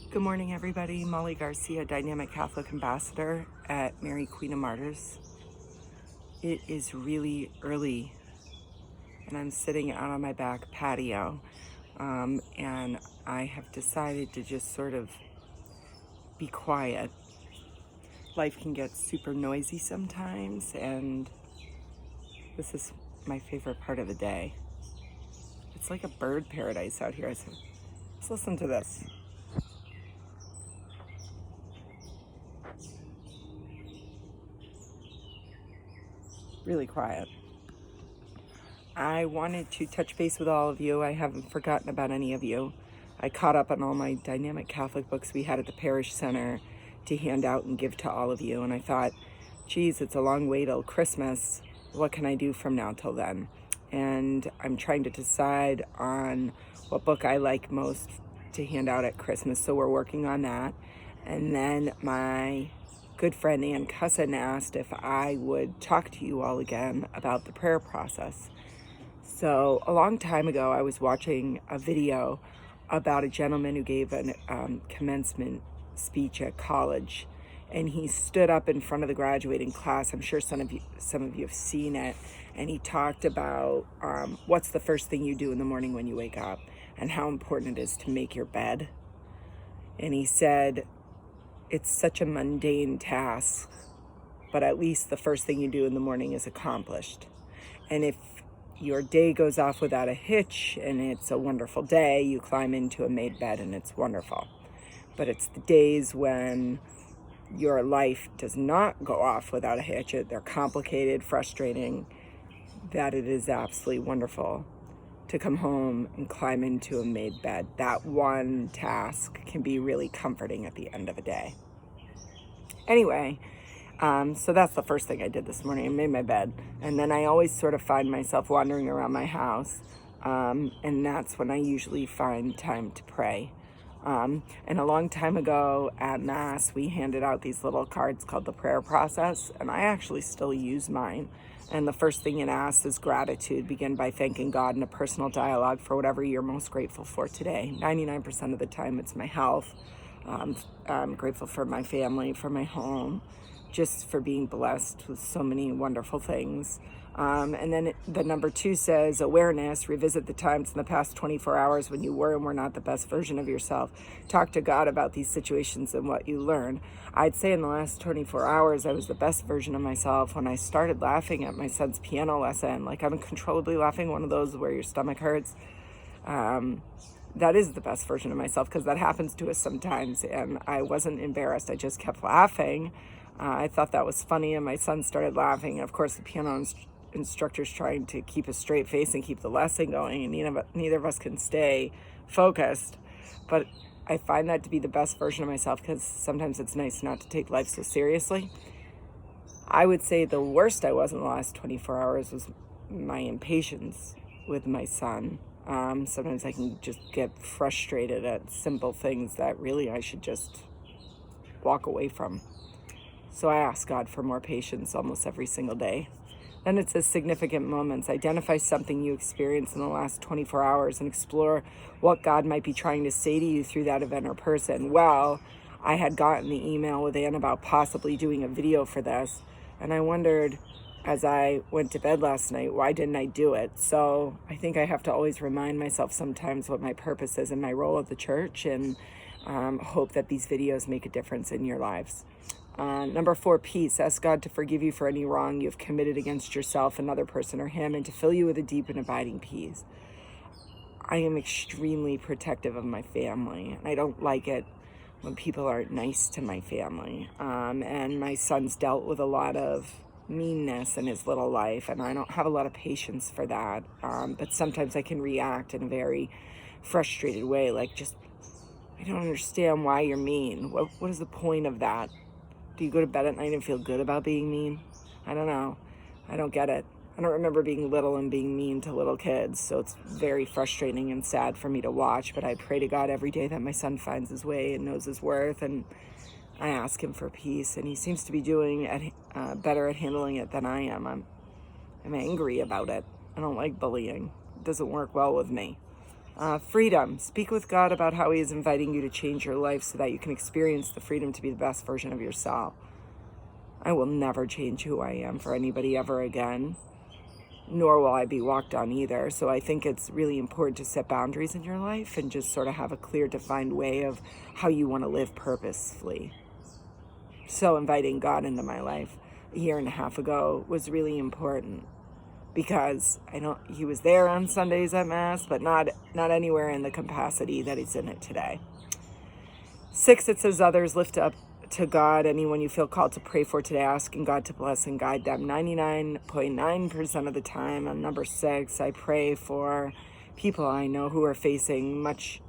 Good morning, everybody. Molly Garcia, Dynamic Catholic Ambassador at Mary Queen of Martyrs. It is really early, and I'm sitting out on my back patio, and I have decided to just sort of be quiet. Life can get super noisy sometimes, and this is my favorite part of the day. It's like a bird paradise out here. Let's listen to this. Really quiet. I wanted to touch base with all of you. I haven't forgotten about any of you. I caught up on all my Dynamic Catholic books we had at the Parish Center to hand out and give to all of you. And I thought, geez, it's a long way till Christmas. What can I do from now till then? And I'm trying to decide on what book I like most to hand out at Christmas. So we're working on that. And then my good friend Ann Cussin asked if I would talk to you all again about the prayer process. So a long time ago, I was watching a video about a gentleman who gave a commencement speech at college, and he stood up in front of the graduating class. I'm sure some of you have seen it, and he talked about what's the first thing you do in the morning when you wake up, and how important it is to make your bed. And he said, it's such a mundane task, but at least the first thing you do in the morning is accomplished. And if your day goes off without a hitch and it's a wonderful day, you climb into a made bed and it's wonderful. But it's the days when your life does not go off without a hitch, they're complicated, frustrating, that it is absolutely wonderful to come home and climb into a made bed. That one task can be really comforting at the end of a day. Anyway, so that's the first thing I did this morning. I made my bed. And then I always sort of find myself wandering around my house. And that's when I usually find time to pray. And a long time ago at Mass, we handed out these little cards called the prayer process. And I actually still use mine. And the first thing it asks is gratitude. Begin by thanking God in a personal dialogue for whatever you're most grateful for today. 99% of the time, it's my health. I'm grateful for my family, for my home, just for being blessed with so many wonderful things. And then the number 2 says awareness. Revisit the times in the past 24 hours when you were and were not the best version of yourself. Talk to God about these situations and what you learned. I'd say in the last 24 hours, I was the best version of myself when I started laughing at my son's piano lesson. Like, I'm uncontrollably laughing, one of those where your stomach hurts. That is the best version of myself, because that happens to us sometimes. And I wasn't embarrassed. I just kept laughing. I thought that was funny, and my son started laughing. And of course, the piano instructor's trying to keep a straight face and keep the lesson going, and neither of us can stay focused. But I find that to be the best version of myself, because sometimes it's nice not to take life so seriously. I would say the worst I was in the last 24 hours was my impatience with my son. Sometimes I can just get frustrated at simple things that really I should just walk away from. So I ask God for more patience almost every single day. Then it says significant moments. Identify something you experienced in the last 24 hours and explore what God might be trying to say to you through that event or person. Well, I had gotten the email with Ann about possibly doing a video for this, and I wondered, as I went to bed last night, why didn't I do it? So I think I have to always remind myself sometimes what my purpose is and my role at the church, and hope that these videos make a difference in your lives. Number 4, peace. Ask God to forgive you for any wrong you have committed against yourself, another person, or Him, and to fill you with a deep and abiding peace. I am extremely protective of my family, and I don't like it when people aren't nice to my family. And my son's dealt with a lot of meanness in his little life, and I don't have a lot of patience for that. But sometimes I can react in a very frustrated way, like, just, I don't understand why you're mean. What is the point of that? Do you go to bed at night and feel good about being mean? I don't know. I don't get it. I don't remember being little and being mean to little kids, so it's very frustrating and sad for me to watch. But I pray to God every day that my son finds his way and knows his worth, and I ask Him for peace, and He seems to be doing better at handling it than I am. I'm angry about it. I don't like bullying. It doesn't work well with me. Freedom. Speak with God about how he is inviting you to change your life so that you can experience the freedom to be the best version of yourself. I will never change who I am for anybody ever again, nor will I be walked on either. So I think it's really important to set boundaries in your life and just sort of have a clear, defined way of how you want to live purposefully. So inviting God into my life a year and a half ago was really important, because he was there on Sundays at Mass, but not anywhere in the capacity that he's in it today. 6, it says others. Lift up to God anyone you feel called to pray for today, asking God to bless and guide them. 99.9% of the time. On number 6, I pray for people I know who are facing much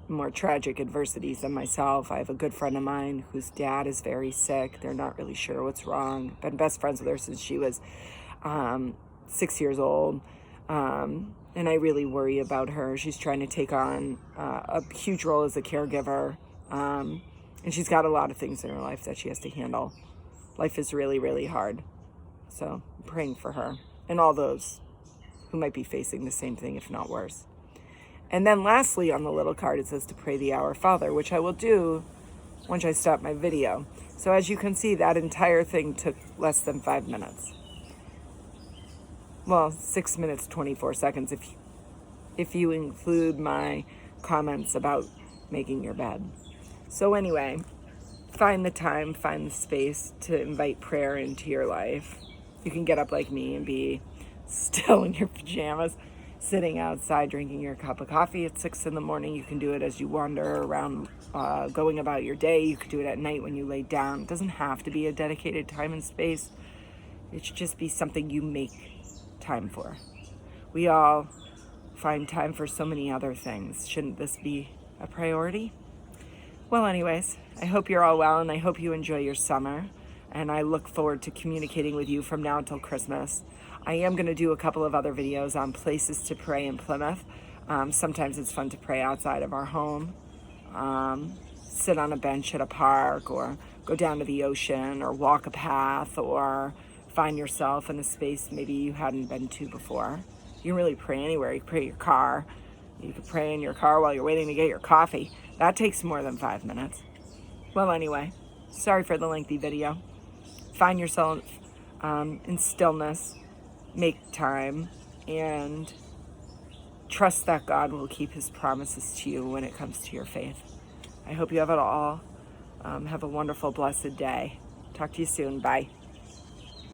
more tragic adversities than myself. I have a good friend of mine whose dad is very sick. They're not really sure what's wrong. Been best friends with her since she was 6 years old, and I really worry about her. She's trying to take on a huge role as a caregiver, and she's got a lot of things in her life that she has to handle. Life is really, really hard, so I'm praying for her and all those who might be facing the same thing, if not worse. And then lastly, on the little card, it says to pray the Our Father, which I will do once I stop my video. So as you can see, that entire thing took less than 5 minutes. Well, 6 minutes, 24 seconds if you include my comments about making your bed. So anyway, find the time, find the space to invite prayer into your life. You can get up like me and be still in your pajamas, sitting outside drinking your cup of coffee at 6 in the morning. You can do it as you wander around, going about your day. You could do it at night when you lay down. It doesn't have to be a dedicated time and space. It should just be something you make time for. We all find time for so many other things. Shouldn't this be a priority? Well, anyways, I hope you're all well, and I hope you enjoy your summer, and I look forward to communicating with you from now until Christmas. I am going to do a couple of other videos on places to pray in Plymouth. Sometimes it's fun to pray outside of our home, sit on a bench at a park, or go down to the ocean, or walk a path, or find yourself in a space maybe you hadn't been to before. You can really pray anywhere. You can pray in your car. You can pray in your car while you're waiting to get your coffee. That takes more than 5 minutes. Well, anyway, sorry for the lengthy video. Find yourself in stillness, make time, and trust that God will keep his promises to you when it comes to your faith. I hope you have it all. Have a wonderful, blessed day. Talk to you soon. Bye.